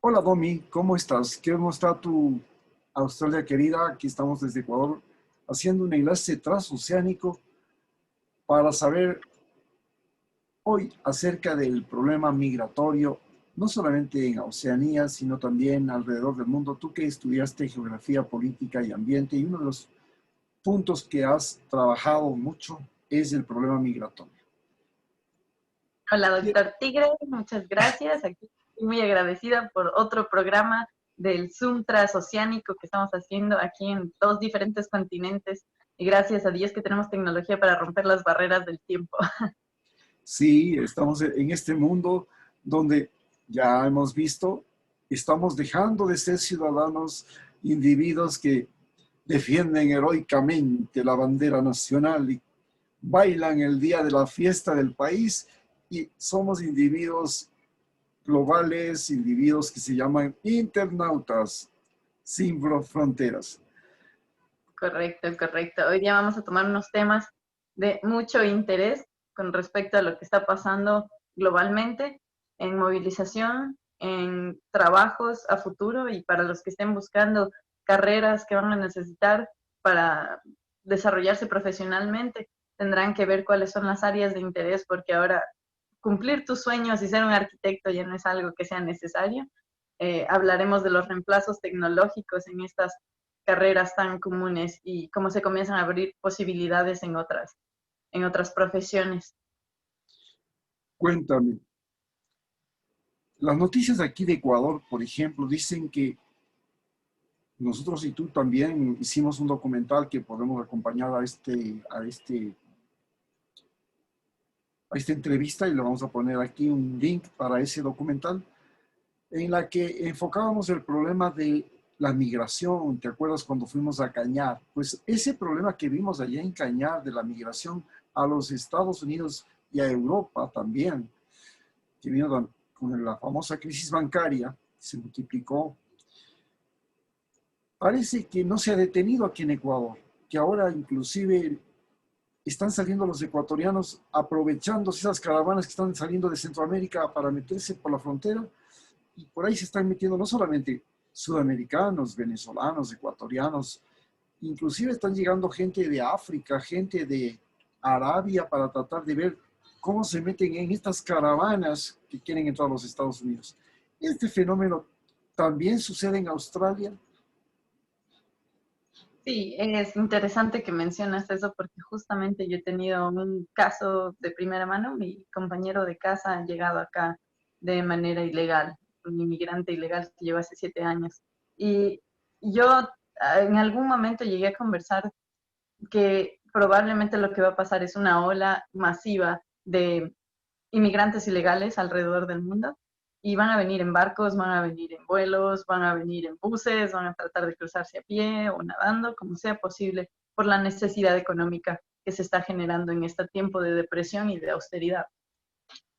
Hola Domi, ¿cómo estás? ¿Cómo está tu Australia querida? Aquí estamos desde Ecuador haciendo un enlace transoceánico para saber hoy acerca del problema migratorio, no solamente en Oceanía, sino también alrededor del mundo. Tú que estudiaste geografía política y ambiente, y uno de los puntos que has trabajado mucho es el problema migratorio. Hola, doctor Tigre, muchas gracias. Aquí estoy muy agradecida por otro programa del Zoom transoceánico que estamos haciendo aquí en dos diferentes continentes. Y gracias a Dios que tenemos tecnología para romper las barreras del tiempo. Sí, estamos en este mundo donde ya hemos visto, estamos dejando de ser ciudadanos, individuos que defienden heroicamente la bandera nacional y bailan el día de la fiesta del país, y somos individuos globales, individuos que se llaman internautas sin fronteras. Correcto, correcto. Hoy día vamos a tomar unos temas de mucho interés con respecto a lo que está pasando globalmente en movilización, en trabajos a futuro y para los que estén buscando carreras que van a necesitar para desarrollarse profesionalmente, tendrán que ver cuáles son las áreas de interés porque ahora cumplir tus sueños y ser un arquitecto ya no es algo que sea necesario. Hablaremos de los reemplazos tecnológicos en estas carreras tan comunes y cómo se comienzan a abrir posibilidades en otras profesiones. Cuéntame, las noticias de aquí de Ecuador, por ejemplo, dicen que nosotros y tú también hicimos un documental que podemos acompañar a esta entrevista, y le vamos a poner aquí un link para ese documental, en la que enfocábamos el problema de la migración. ¿Te acuerdas cuando fuimos a Cañar? Pues ese problema que vimos allá en Cañar de la migración a los Estados Unidos y a Europa también, que vino con la famosa crisis bancaria, se multiplicó. Parece que no se ha detenido aquí en Ecuador, que ahora inclusive están saliendo los ecuatorianos aprovechando esas caravanas que están saliendo de Centroamérica para meterse por la frontera, y por ahí se están metiendo no solamente sudamericanos, venezolanos, ecuatorianos, inclusive están llegando gente de África, gente de Arabia, para tratar de ver cómo se meten en estas caravanas que quieren entrar a los Estados Unidos. Este fenómeno también sucede en Australia. Sí, es interesante que mencionas eso porque justamente yo he tenido un caso de primera mano. Mi compañero de casa ha llegado acá de manera ilegal, un inmigrante ilegal que lleva hace 7 años. Y yo en algún momento llegué a conversar que probablemente lo que va a pasar es una ola masiva de inmigrantes ilegales alrededor del mundo y van a venir en barcos, van a venir en vuelos, van a venir en buses, van a tratar de cruzarse a pie o nadando, como sea posible, por la necesidad económica que se está generando en este tiempo de depresión y de austeridad.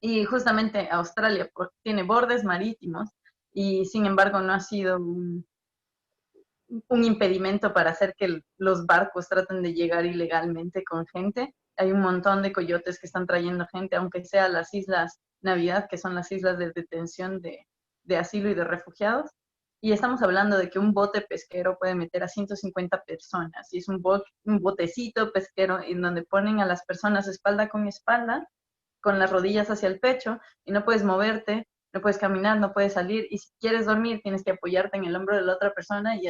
Y justamente Australia tiene bordes marítimos y sin embargo no ha sido un impedimento para hacer que los barcos traten de llegar ilegalmente con gente. Hay un montón de coyotes que están trayendo gente, aunque sea las Islas Navidad, que son las islas de detención de asilo y de refugiados. Y estamos hablando de que un bote pesquero puede meter a 150 personas. Y es un botecito pesquero en donde ponen a las personas espalda con espalda, con las rodillas hacia el pecho, y no puedes moverte, no puedes caminar, no puedes salir, y si quieres dormir tienes que apoyarte en el hombro de la otra persona y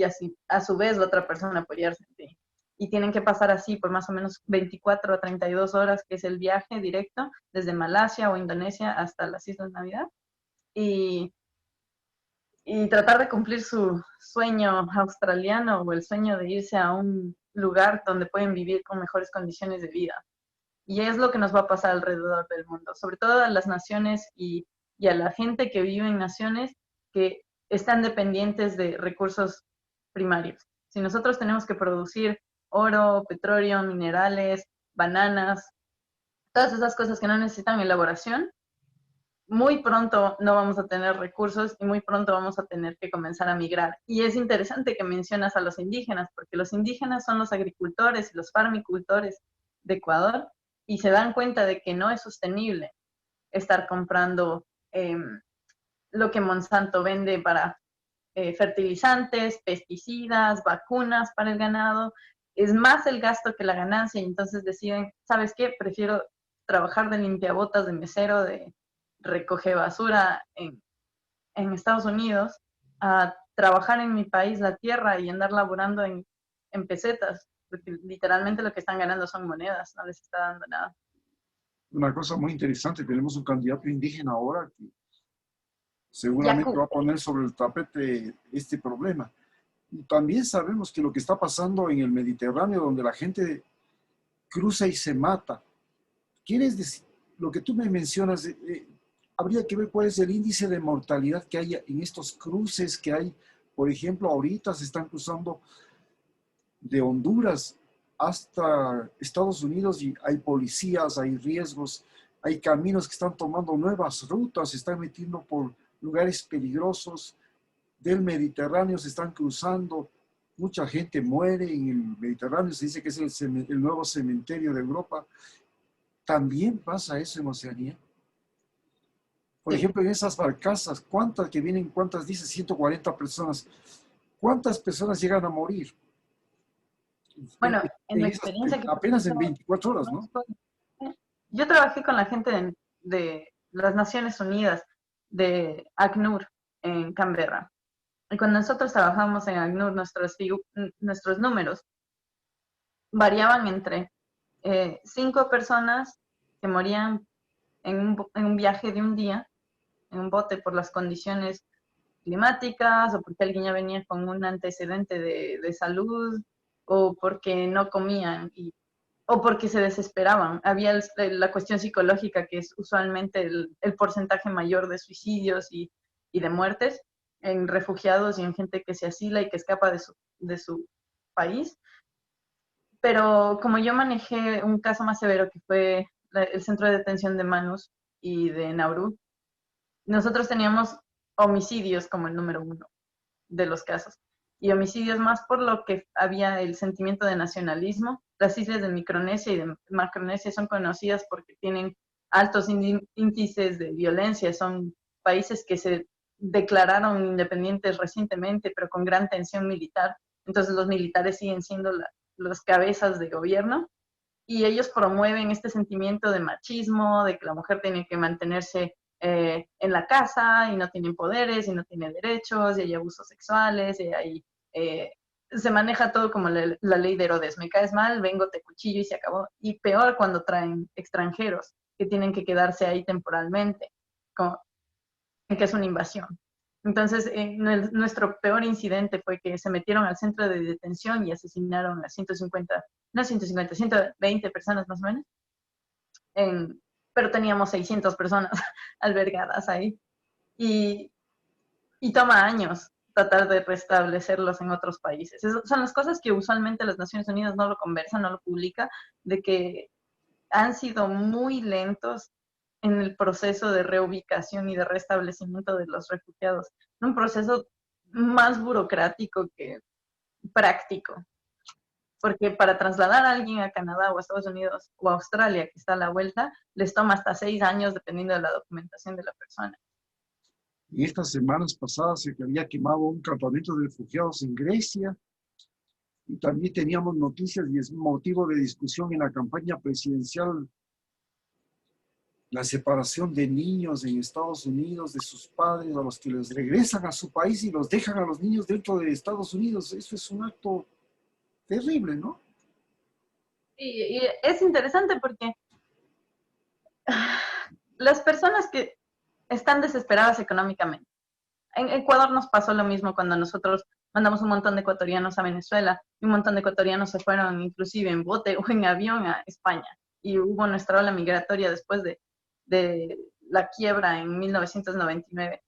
así a su vez la otra persona apoyarse en ti. Y tienen que pasar así por más o menos 24 a 32 horas, que es el viaje directo desde Malasia o Indonesia hasta las Islas Navidad. Y, y tratar de cumplir su sueño australiano o el sueño de irse a un lugar donde pueden vivir con mejores condiciones de vida. Y es lo que nos va a pasar alrededor del mundo, sobre todo a las naciones y a la gente que vive en naciones que están dependientes de recursos primarios. Si nosotros tenemos que producir oro, petróleo, minerales, bananas, todas esas cosas que no necesitan elaboración, muy pronto no vamos a tener recursos y muy pronto vamos a tener que comenzar a migrar. Y es interesante que mencionas a los indígenas, porque los indígenas son los agricultores y los farmicultores de Ecuador y se dan cuenta de que no es sostenible estar comprando lo que Monsanto vende para fertilizantes, pesticidas, vacunas para el ganado, es más el gasto que la ganancia, y entonces deciden, ¿sabes qué? Prefiero trabajar de limpiabotas, de mesero, de recoge basura en Estados Unidos, a trabajar en mi país, la tierra, y andar laborando en pesetas, porque literalmente lo que están ganando son monedas, no les está dando nada. Una cosa muy interesante, tenemos un candidato indígena ahora que seguramente Yaku. va a poner sobre el tapete este problema. Y también sabemos que lo que está pasando en el Mediterráneo, donde la gente cruza y se mata, ¿quieres decir, lo que tú me mencionas, habría que ver cuál es el índice de mortalidad que hay en estos cruces que hay? Por ejemplo, ahorita se están cruzando de Honduras hasta Estados Unidos y hay policías, hay riesgos, hay caminos que están tomando nuevas rutas, se están metiendo por lugares peligrosos del Mediterráneo, se están cruzando, mucha gente muere en el Mediterráneo, se dice que es el nuevo cementerio de Europa. También pasa eso en Oceanía. Por Sí. ejemplo, en esas barcazas, ¿cuántas que vienen, cuántas dice 140 personas? ¿Cuántas personas llegan a morir? Bueno, en la experiencia que Apenas en 24 horas, ¿no? yo trabajé con la gente de las Naciones Unidas, de ACNUR, en Canberra. Y cuando nosotros trabajamos en ACNUR, nuestros números variaban entre 5 personas que morían en un viaje de un día, en un bote por las condiciones climáticas, o porque alguien ya venía con un antecedente de salud, o porque no comían, o porque se desesperaban. Había la cuestión psicológica, que es usualmente el porcentaje mayor de suicidios y de muertes en refugiados y en gente que se asila y que escapa de su país. Pero como yo manejé un caso más severo, que fue el centro de detención de Manus y de Nauru, nosotros teníamos homicidios como el número 1 de los casos. Y homicidios más por lo que había el sentimiento de nacionalismo. Las islas de Micronesia y de Macronesia son conocidas porque tienen altos índices de violencia. Son países que se declararon independientes recientemente, pero con gran tensión militar. Entonces los militares siguen siendo los cabezas de gobierno, y ellos promueven este sentimiento de machismo, de que la mujer tiene que mantenerse en la casa y no tiene poderes y no tiene derechos, y hay abusos sexuales, y hay, se maneja todo como la ley de Herodes: me caes mal, vengo, te cuchillo y se acabó. Y peor cuando traen extranjeros que tienen que quedarse ahí temporalmente, como, que es una invasión. Entonces, nuestro peor incidente fue que se metieron al centro de detención y asesinaron a 150, no 150, 120 personas más o menos, pero teníamos 600 personas albergadas ahí. Y, y toma años tratar de restablecerlos en otros países. Esas son las cosas que usualmente las Naciones Unidas no lo conversan, no lo publica, de que han sido muy lentos en el proceso de reubicación y de restablecimiento de los refugiados. Un proceso más burocrático que práctico, porque para trasladar a alguien a Canadá o a Estados Unidos o a Australia, que está a la vuelta, les toma hasta 6 años dependiendo de la documentación de la persona. Y estas semanas pasadas se había quemado un campamento de refugiados en Grecia. Y también teníamos noticias, y es motivo de discusión en la campaña presidencial, la separación de niños en Estados Unidos de sus padres, a los que les regresan a su país y los dejan a los niños dentro de Estados Unidos. Eso es un acto terrible, ¿no? Y es interesante porque las personas que están desesperadas económicamente. En Ecuador nos pasó lo mismo cuando nosotros mandamos un montón de ecuatorianos a Venezuela, y un montón de ecuatorianos se fueron inclusive en bote o en avión a España. Y hubo nuestra ola migratoria después de la quiebra en 1999.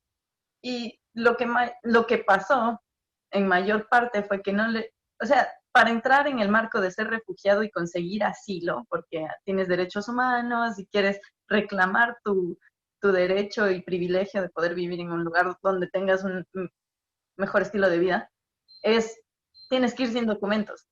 Y lo que pasó en mayor parte fue que no le, o sea, para entrar en el marco de ser refugiado y conseguir asilo, porque tienes derechos humanos y quieres reclamar tu derecho y privilegio de poder vivir en un lugar donde tengas un mejor estilo de vida, tienes que ir sin documentos.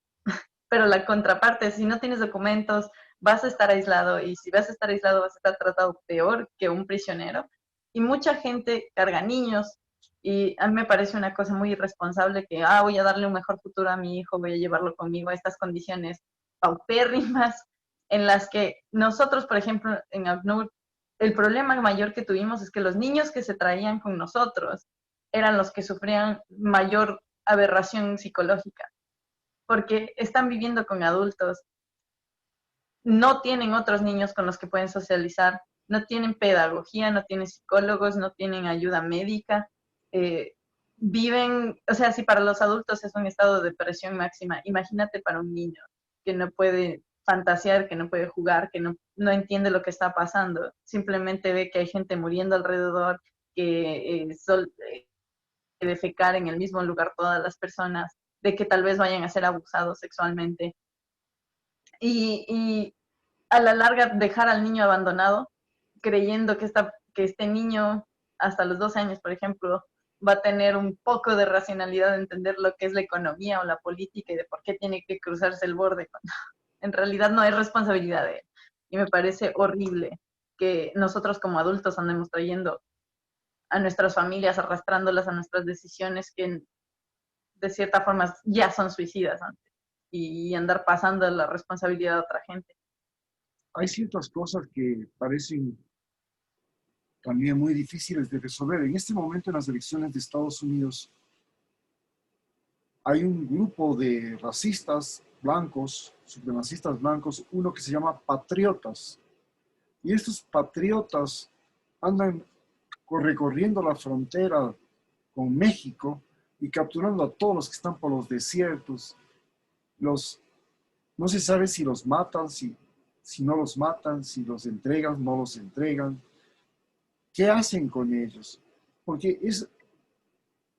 Pero la contraparte, si no tienes documentos, vas a estar aislado, y si vas a estar aislado vas a estar tratado peor que un prisionero. y mucha gente carga niños, y a mí me parece una cosa muy irresponsable que, voy a darle un mejor futuro a mi hijo, voy a llevarlo conmigo a estas condiciones paupérrimas, en las que nosotros, por ejemplo, en ACNUR, el problema mayor que tuvimos es que los niños que se traían con nosotros eran los que sufrían mayor aberración psicológica, porque están viviendo con adultos, no tienen otros niños con los que pueden socializar, no tienen pedagogía, no tienen psicólogos, no tienen ayuda médica, viven, o sea, si para los adultos es un estado de depresión máxima, imagínate para un niño que no puede fantasear, que no puede jugar, que no entiende lo que está pasando, simplemente ve que hay gente muriendo alrededor, que defecar en el mismo lugar todas las personas, de que tal vez vayan a ser abusados sexualmente. Y a la larga dejar al niño abandonado, creyendo que este niño hasta los 12 años, por ejemplo, va a tener un poco de racionalidad de entender lo que es la economía o la política y de por qué tiene que cruzarse el borde, cuando en realidad no es responsabilidad de él. Y me parece horrible que nosotros como adultos andemos trayendo a nuestras familias, arrastrándolas a nuestras decisiones que de cierta forma ya son suicidas antes, y andar pasando la responsabilidad a otra gente. Hay ciertas cosas que parecen también muy difíciles de resolver. En este momento en las elecciones de Estados Unidos hay un grupo de racistas blancos, supremacistas blancos, uno que se llama patriotas. Y estos patriotas andan recorriendo la frontera con México y capturando a todos los que están por los desiertos. No se sabe si los matan, si no los matan, si los entregan, no los entregan. ¿Qué hacen con ellos? Porque es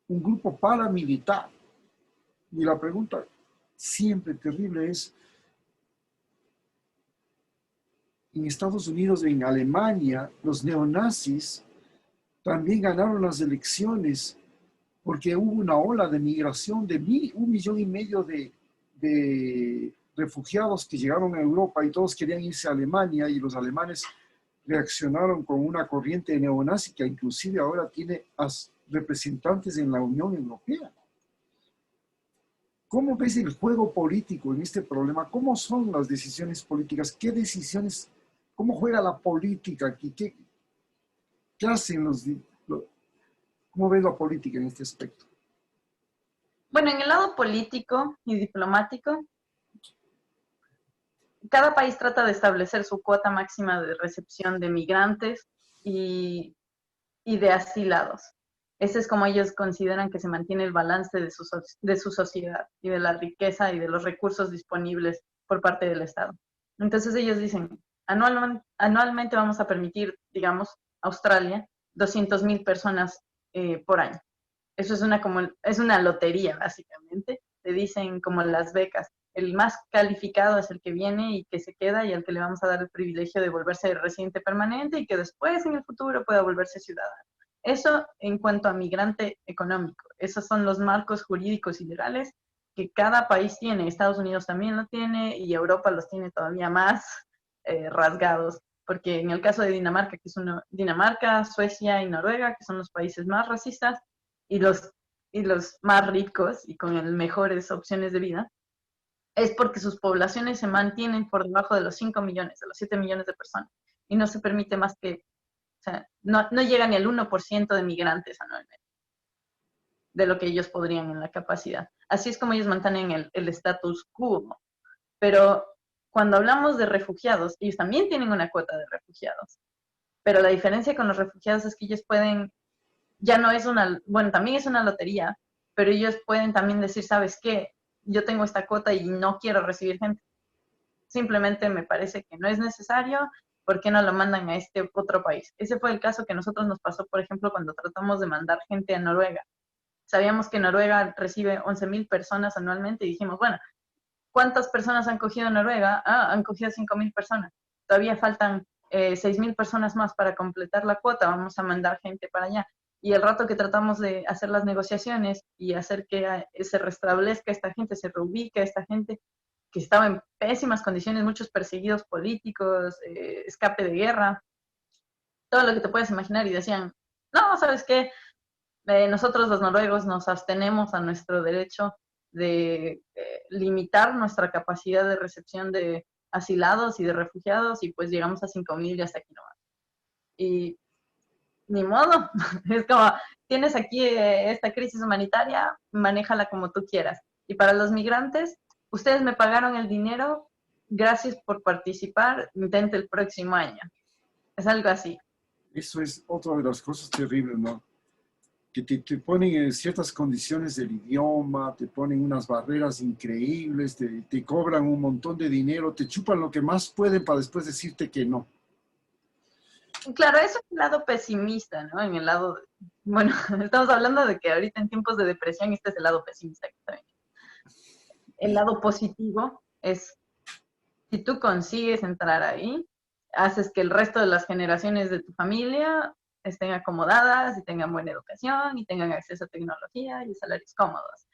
un grupo paramilitar. Y la pregunta siempre terrible es, en Estados Unidos, en Alemania, los neonazis también ganaron las elecciones porque hubo una ola de migración de 1,5 millones de refugiados que llegaron a Europa y todos querían irse a Alemania y los alemanes reaccionaron con una corriente neonazi que inclusive ahora tiene representantes en la Unión Europea. ¿Cómo ves el juego político en este problema? ¿Cómo son las decisiones políticas? ¿Qué decisiones, cómo juega la política aquí? ¿Qué hacen cómo ves la política en este aspecto? Bueno, en el lado político y diplomático, cada país trata de establecer su cuota máxima de recepción de migrantes y de asilados. Ese es como ellos consideran que se mantiene el balance de su sociedad y de la riqueza y de los recursos disponibles por parte del Estado. Entonces ellos dicen, anualmente vamos a permitir, digamos, Australia, 200,000 personas por año. Eso es una lotería, básicamente. Te dicen como las becas. El más calificado es el que viene y que se queda y al que le vamos a dar el privilegio de volverse residente permanente y que después en el futuro pueda volverse ciudadano. Eso en cuanto a migrante económico. Esos son los marcos jurídicos y legales que cada país tiene. Estados Unidos también lo tiene y Europa los tiene todavía más rasgados. Porque en el caso de Dinamarca, Dinamarca, Suecia y Noruega, que son los países más racistas, y los más ricos y con mejores opciones de vida, es porque sus poblaciones se mantienen por debajo de los 5 millones, de los 7 millones de personas, y no se permite más que, o sea, no llega ni al 1% de migrantes anualmente, de lo que ellos podrían en la capacidad. Así es como ellos mantienen el status quo, pero cuando hablamos de refugiados, ellos también tienen una cuota de refugiados, pero la diferencia con los refugiados es que ellos pueden ya no es bueno, también es una lotería, pero ellos pueden también decir, ¿sabes qué? Yo tengo esta cuota y no quiero recibir gente. Simplemente me parece que no es necesario, ¿por qué no lo mandan a este otro país? Ese fue el caso que a nosotros nos pasó, por ejemplo, cuando tratamos de mandar gente a Noruega. Sabíamos que Noruega recibe 11,000 personas anualmente y dijimos, bueno, ¿cuántas personas han cogido Noruega? Han cogido 5,000 personas. Todavía faltan 6,000 personas más para completar la cuota, vamos a mandar gente para allá. Y el rato que tratamos de hacer las negociaciones y hacer que se restablezca esta gente, se reubique esta gente que estaba en pésimas condiciones, muchos perseguidos políticos, escape de guerra, todo lo que te puedes imaginar, y decían, no, ¿sabes qué? Nosotros los noruegos nos abstenemos a nuestro derecho de limitar nuestra capacidad de recepción de asilados y de refugiados y pues llegamos a 5.000 y hasta aquí nomás. Y ni modo, es como, tienes aquí esta crisis humanitaria, manéjala como tú quieras. Y para los migrantes, ustedes me pagaron el dinero, gracias por participar, intente el próximo año. Es algo así. Eso es otra de las cosas terribles, ¿no? Que te ponen en ciertas condiciones del idioma, te ponen unas barreras increíbles, te cobran un montón de dinero, te chupan lo que más pueden para después decirte que no. Claro, eso es el lado pesimista, ¿no? En el lado, bueno, estamos hablando de que ahorita en tiempos de depresión este es el lado pesimista que está bien. El lado positivo es, si tú consigues entrar ahí, haces que el resto de las generaciones de tu familia estén acomodadas y tengan buena educación y tengan acceso a tecnología y salarios cómodos.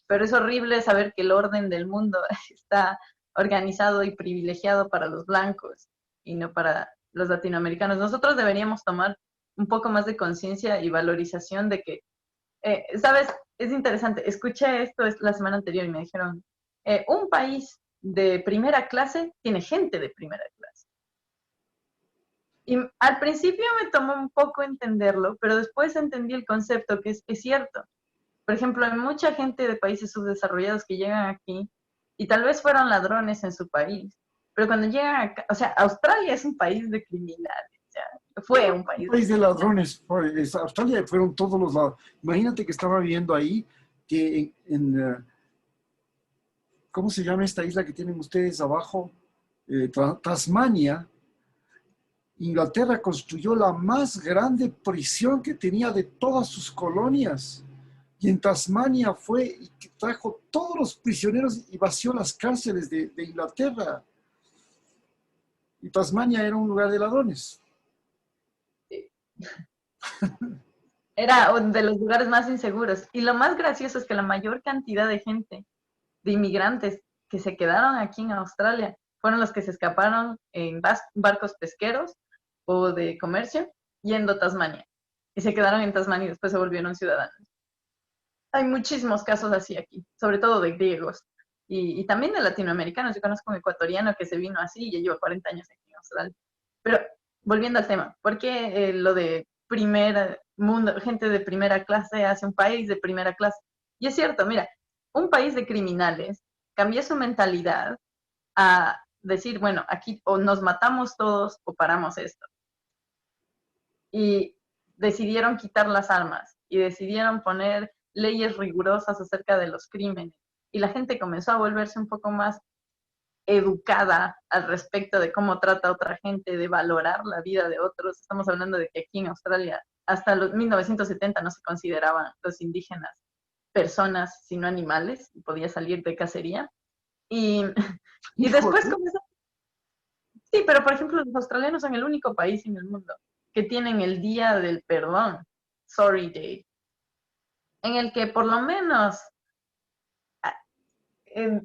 Pero es horrible saber que el orden del mundo está organizado y privilegiado para los blancos y no para los latinoamericanos. Nosotros deberíamos tomar un poco más de conciencia y valorización de que, ¿sabes? Es interesante. Escuché esto la semana anterior y me dijeron, un país de primera clase tiene gente de primera clase. Y al principio me tomó un poco entenderlo, pero después entendí el concepto que es cierto. Por ejemplo, hay mucha gente de países subdesarrollados que llegan aquí y tal vez fueron ladrones en su país, pero cuando llegan acá, o sea, Australia es un país de criminales, o sea, fue un Un país de país de criminales. ladrones, Australia fueron todos los lados. Imagínate que estaba viendo ahí que ¿cómo se llama esta isla que tienen ustedes abajo? Tasmania. Inglaterra construyó la más grande prisión que tenía de todas sus colonias. Y en Tasmania fue y que trajo todos los prisioneros y vació las cárceles de Inglaterra. Y Tasmania era un lugar de ladrones. Era uno de los lugares más inseguros. Y lo más gracioso es que la mayor cantidad de gente, de inmigrantes que se quedaron aquí en Australia, fueron los que se escaparon en barcos pesqueros o de comercio yendo a Tasmania. Y se quedaron en Tasmania y después se volvieron ciudadanos. Hay muchísimos casos así aquí, sobre todo de griegos y también de latinoamericanos. Yo conozco un ecuatoriano que se vino así y ya lleva 40 años aquí en Australia. Pero volviendo al tema, ¿por qué lo de primer mundo, gente de primera clase hace un país de primera clase? Y es cierto, mira, un país de criminales cambió su mentalidad a decir, bueno, aquí o nos matamos todos o paramos esto. Y decidieron quitar las armas y decidieron poner leyes rigurosas acerca de los crímenes. Y la gente comenzó a volverse un poco más educada al respecto de cómo trata a otra gente, de valorar la vida de otros. Estamos hablando de que aquí en Australia, hasta los 1970 no se consideraban los indígenas personas, sino animales, y podía salir de cacería. Y, y después Híjole, comenzó. Sí, pero por ejemplo, los australianos son el único país en el mundo que tienen el Día del Perdón, Sorry Day, en el que por lo menos eh,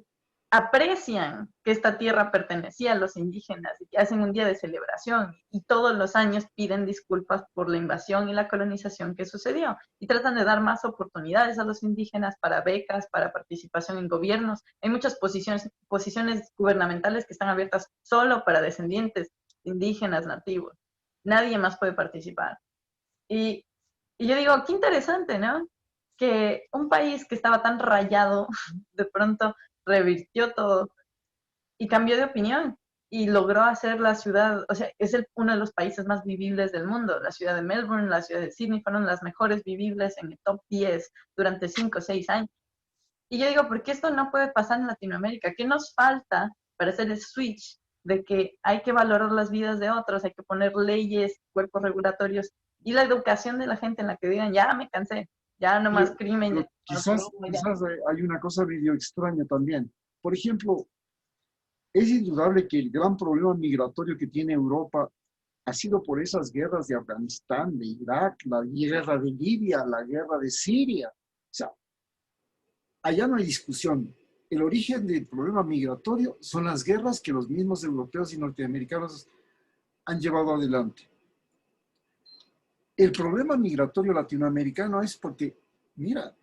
aprecian que esta tierra pertenecía a los indígenas y que hacen un día de celebración y todos los años piden disculpas por la invasión y la colonización que sucedió y tratan de dar más oportunidades a los indígenas para becas, para participación en gobiernos. Hay muchas posiciones gubernamentales que están abiertas solo para descendientes indígenas nativos. Nadie más puede participar. Y, y yo digo, qué interesante, ¿no? Que un país que estaba tan rayado, de pronto revirtió todo y cambió de opinión y logró hacer la ciudad, o sea, es uno de los países más vivibles del mundo. La ciudad de Melbourne, la ciudad de Sydney fueron las mejores vivibles en el top 10 durante 5 o 6 años. Y yo digo, ¿por qué esto no puede pasar en Latinoamérica? ¿Qué nos falta para hacer el switch de que hay que valorar las vidas de otros, hay que poner leyes, cuerpos regulatorios y la educación de la gente en la que digan, ya me cansé, ya no más pero, crimen, ya pero no más quizás, robo, ya. quizás hay una cosa medio extraña también. Por ejemplo, es indudable que el gran problema migratorio que tiene Europa ha sido por esas guerras de Afganistán, de Irak, la guerra de Libia, la guerra de Siria. O sea, allá no hay discusión. El origen del problema migratorio son las guerras que los mismos europeos y norteamericanos han llevado adelante. El problema migratorio latinoamericano es porque, mira,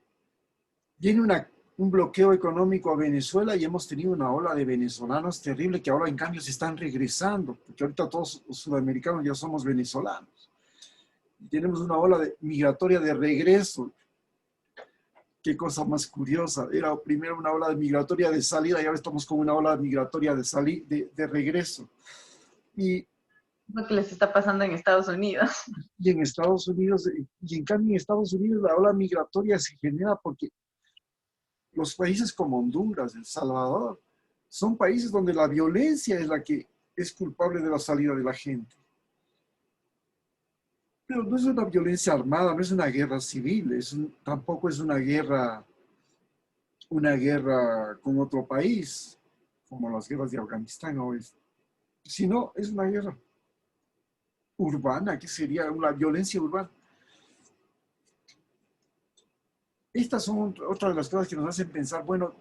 viene un bloqueo económico a Venezuela y hemos tenido una ola de venezolanos terrible que ahora en cambio se están regresando, porque ahorita todos los sudamericanos ya somos venezolanos. Y tenemos una ola migratoria de regreso. Qué cosa más curiosa. Era primero una ola migratoria de salida y ahora estamos con una ola migratoria de regreso. Y Lo que les está pasando en Estados Unidos. y en Estados Unidos, y en cambio en Estados Unidos la ola migratoria se genera porque los países como Honduras, El Salvador, son países donde la violencia es la que es culpable de la salida de la gente. Pero no es una violencia armada, no es una guerra civil, tampoco es una guerra con otro país, como las guerras de Afganistán o sino es una guerra urbana, que sería una violencia urbana. Estas son otras de las cosas que nos hacen pensar, bueno,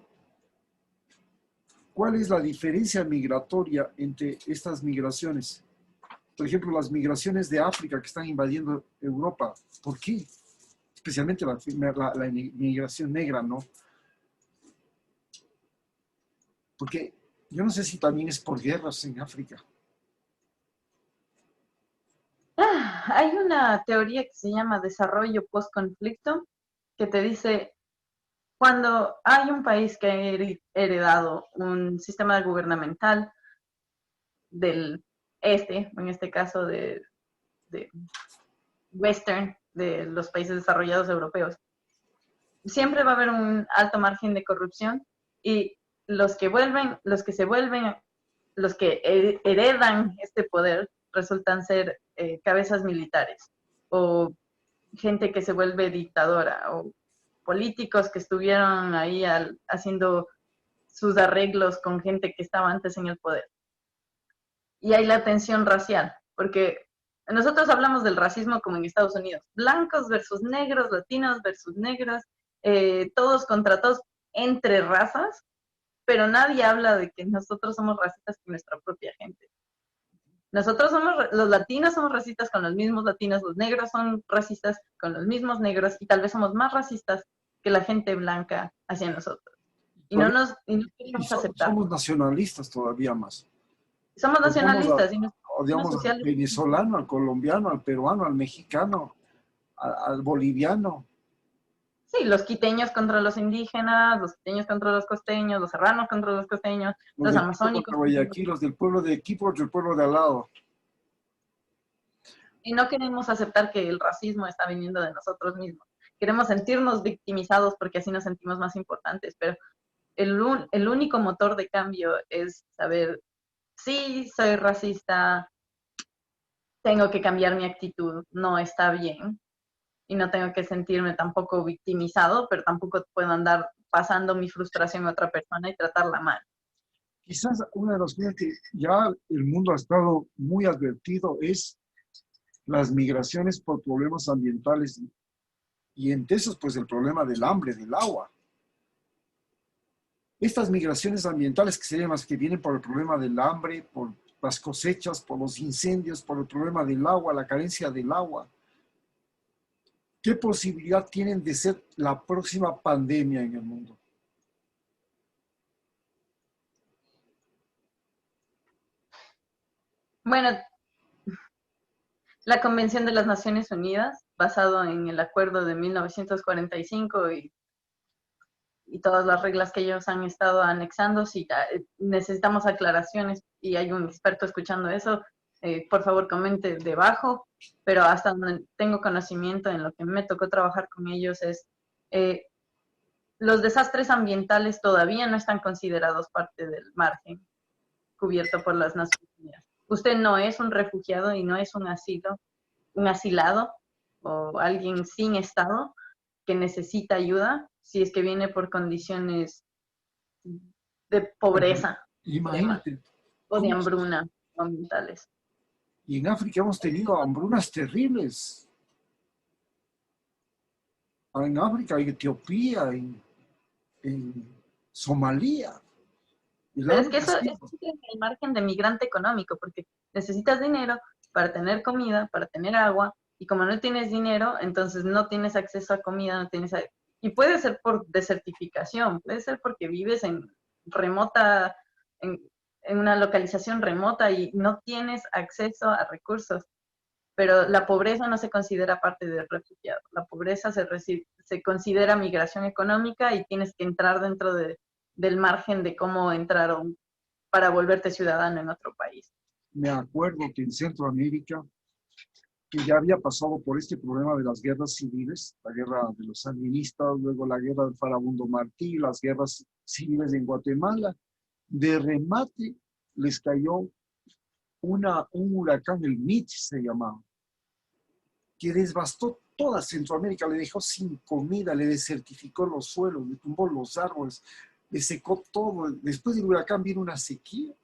¿cuál es la diferencia migratoria entre estas migraciones? Por ejemplo, las migraciones de África que están invadiendo Europa. ¿Por qué? Especialmente la migración negra, ¿no? Porque yo no sé si también es por guerras en África. Hay una teoría que se llama desarrollo post-conflicto, que te dice, cuando hay un país que ha heredado un sistema gubernamental del este, en este caso de Western, de los países desarrollados europeos, siempre va a haber un alto margen de corrupción y los que se vuelven, los que heredan este poder resultan ser cabezas militares o gente que se vuelve dictadora o políticos que estuvieron ahí haciendo sus arreglos con gente que estaba antes en el poder. Y hay la tensión racial, porque nosotros hablamos del racismo como en Estados Unidos, blancos versus negros, latinos versus negros, todos contra todos entre razas, pero nadie habla de que nosotros somos racistas con nuestra propia gente. Nosotros los latinos somos racistas con los mismos latinos, los negros son racistas con los mismos negros y tal vez somos más racistas que la gente blanca hacia nosotros. Y no queremos aceptar. Somos nacionalistas todavía más. Somos nacionalistas y odiamos al venezolano, al colombiano, al peruano, al mexicano, al boliviano. Sí, los quiteños contra los indígenas, los quiteños contra los costeños, los serranos contra los costeños, los amazónicos. Contra Guayaquil, los del pueblo de aquí contra el pueblo de al lado. Y no queremos aceptar que el racismo está viniendo de nosotros mismos. Queremos sentirnos victimizados porque así nos sentimos más importantes, pero el único motor de cambio es saber, sí, soy racista, tengo que cambiar mi actitud, no está bien, y no tengo que sentirme tampoco victimizado, pero tampoco puedo andar pasando mi frustración a otra persona y tratarla mal. Quizás una de las cosas que ya el mundo ha estado muy advertido es las migraciones por problemas ambientales y entre esos pues el problema del hambre, del agua. Estas migraciones ambientales que serían las que vienen por el problema del hambre, por las cosechas, por los incendios, por el problema del agua, la carencia del agua. ¿Qué posibilidad tienen de ser la próxima pandemia en el mundo? Bueno, la Convención de las Naciones Unidas, basado en el Acuerdo de 1945 y todas las reglas que ellos han estado anexando, si necesitamos aclaraciones y hay un experto escuchando eso, por favor comente debajo, pero hasta donde tengo conocimiento en lo que me tocó trabajar con ellos es los desastres ambientales todavía no están considerados parte del margen cubierto por las Naciones Unidas. Usted no es un refugiado y no es un asilado o alguien sin estado que necesita ayuda si es que viene por condiciones de pobreza. Imagínate. O de hambruna ambientales. Y en África hemos tenido hambrunas terribles. En África, en Etiopía, en Somalia. Pero es que eso es el margen de migrante económico, porque necesitas dinero para tener comida, para tener agua, Y como no tienes dinero, entonces no tienes acceso a comida, no tienes y puede ser por desertificación, puede ser porque vives en remota, en, en una localización remota y no tienes acceso a recursos. Pero la pobreza no se considera parte del refugiado. La pobreza se considera migración económica y tienes que entrar dentro del margen de cómo entraron para volverte ciudadano en otro país. Me acuerdo que en Centroamérica, que ya había pasado por este problema de las guerras civiles, la guerra de los sandinistas, luego la guerra del Farabundo Martí, las guerras civiles en Guatemala, de remate les cayó un huracán, el Mitch se llamaba, que devastó toda Centroamérica, le dejó sin comida, le desertificó los suelos, le tumbó los árboles, le secó todo. Después del huracán vino una sequía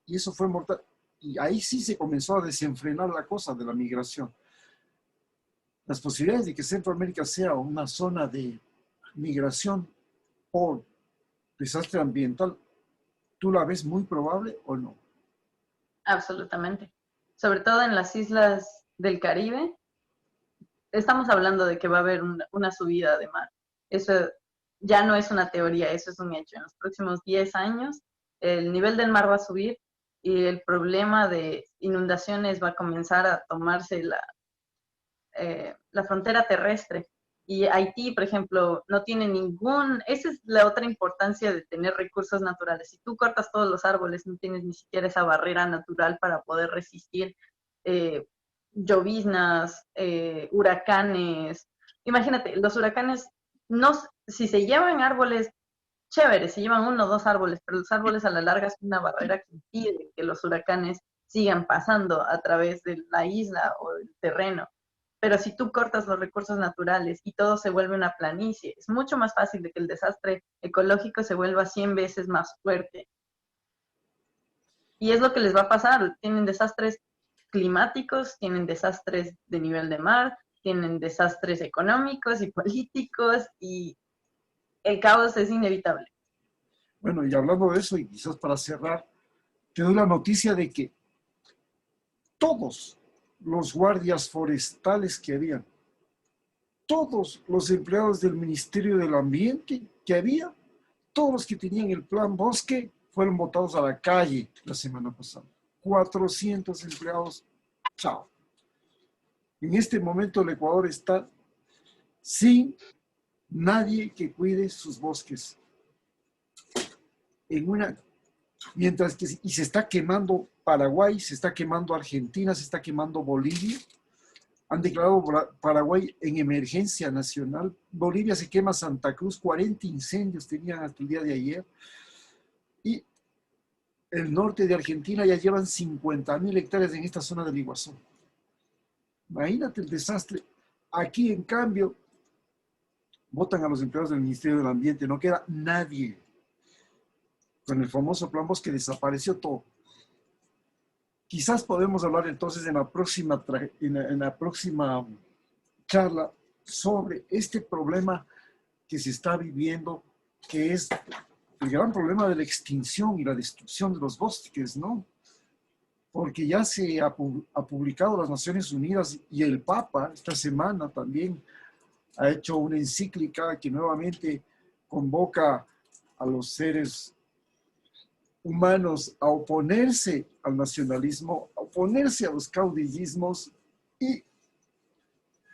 y eso fue mortal. Y ahí sí se comenzó a desenfrenar la cosa de la migración. Las posibilidades de que Centroamérica sea una zona de migración por desastre ambiental, ¿tú la ves muy probable o no? Absolutamente. Sobre todo en las islas del Caribe, estamos hablando de que va a haber una subida de mar. Eso ya no es una teoría, eso es un hecho. En los próximos 10 años, el nivel del mar va a subir y el problema de inundaciones va a comenzar a tomarse la frontera terrestre. Y Haití, por ejemplo, no tiene esa es la otra importancia de tener recursos naturales. Si tú cortas todos los árboles, no tienes ni siquiera esa barrera natural para poder resistir eh, lloviznas, huracanes. Imagínate, los huracanes, no, si se llevan árboles, chévere, se llevan uno o dos árboles, pero los árboles a la larga es una barrera que impide que los huracanes sigan pasando a través de la isla o del terreno. Pero si tú cortas los recursos naturales y todo se vuelve una planicie, es mucho más fácil de que el desastre ecológico se vuelva 100 veces más fuerte. Y es lo que les va a pasar. Tienen desastres climáticos, tienen desastres de nivel de mar, tienen desastres económicos y políticos y el caos es inevitable. Bueno, y hablando de eso, y quizás para cerrar, te doy la noticia de que todos los guardias forestales que habían, todos los empleados del Ministerio del Ambiente que había, todos los que tenían el plan bosque, fueron botados a la calle la semana pasada. 400 empleados, chao. En este momento el Ecuador está sin nadie que cuide sus bosques. Mientras que y se está quemando Paraguay, se está quemando Argentina, se está quemando Bolivia. Han declarado Paraguay en emergencia nacional. Bolivia se quema Santa Cruz, 40 incendios tenían hasta el día de ayer. Y el norte de Argentina ya llevan 50.000 hectáreas en esta zona del Iguazú. Imagínate el desastre. Aquí, en cambio, votan a los empleados del Ministerio del Ambiente, no queda nadie. Con el famoso plan bosque desapareció todo. Quizás podemos hablar entonces en la próxima charla sobre este problema que se está viviendo, que es el gran problema de la extinción y la destrucción de los bosques, ¿no? Porque ya se ha publicado las Naciones Unidas y el Papa esta semana también ha hecho una encíclica que nuevamente convoca a los seres humanos a oponerse al nacionalismo, a oponerse a los caudillismos y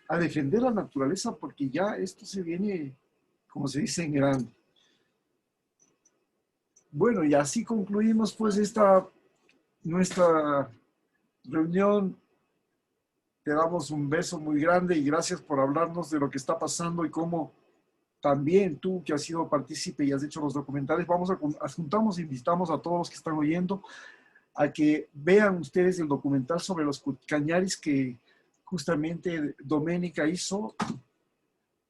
a defender la naturaleza, porque ya esto se viene, como se dice, en grande. Bueno, y así concluimos pues nuestra reunión. Te damos un beso muy grande y gracias por hablarnos de lo que está pasando y cómo también tú que has sido partícipe y has hecho los documentales, juntamos e invitamos a todos los que están oyendo a que vean ustedes el documental sobre los Cañaris que justamente Doménica hizo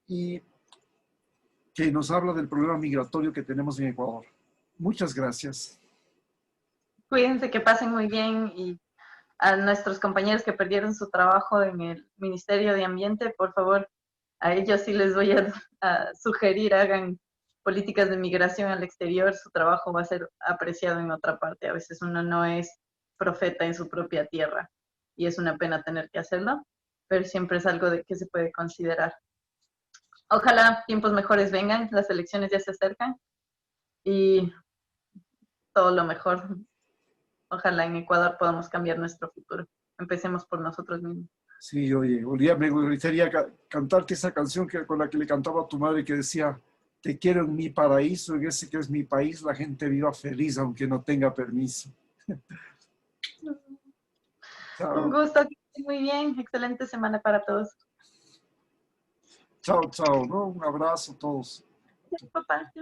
y que nos habla del problema migratorio que tenemos en Ecuador. Muchas gracias. Cuídense, que pasen muy bien y a nuestros compañeros que perdieron su trabajo en el Ministerio de Ambiente, por favor, a ellos sí les voy a sugerir, hagan políticas de migración al exterior, su trabajo va a ser apreciado en otra parte. A veces uno no es profeta en su propia tierra y es una pena tener que hacerlo, pero siempre es algo de que se puede considerar. Ojalá tiempos mejores vengan, las elecciones ya se acercan y todo lo mejor. Ojalá en Ecuador podamos cambiar nuestro futuro. Empecemos por nosotros mismos. Sí, oye, Olivia, me gustaría cantarte esa canción con la que le cantaba a tu madre que decía, te quiero en mi paraíso, en ese que es mi país, la gente viva feliz aunque no tenga permiso. Un Chao, gusto, que estén muy bien. Excelente semana para todos. chao, chao, ¿no? Un abrazo a todos. Papá.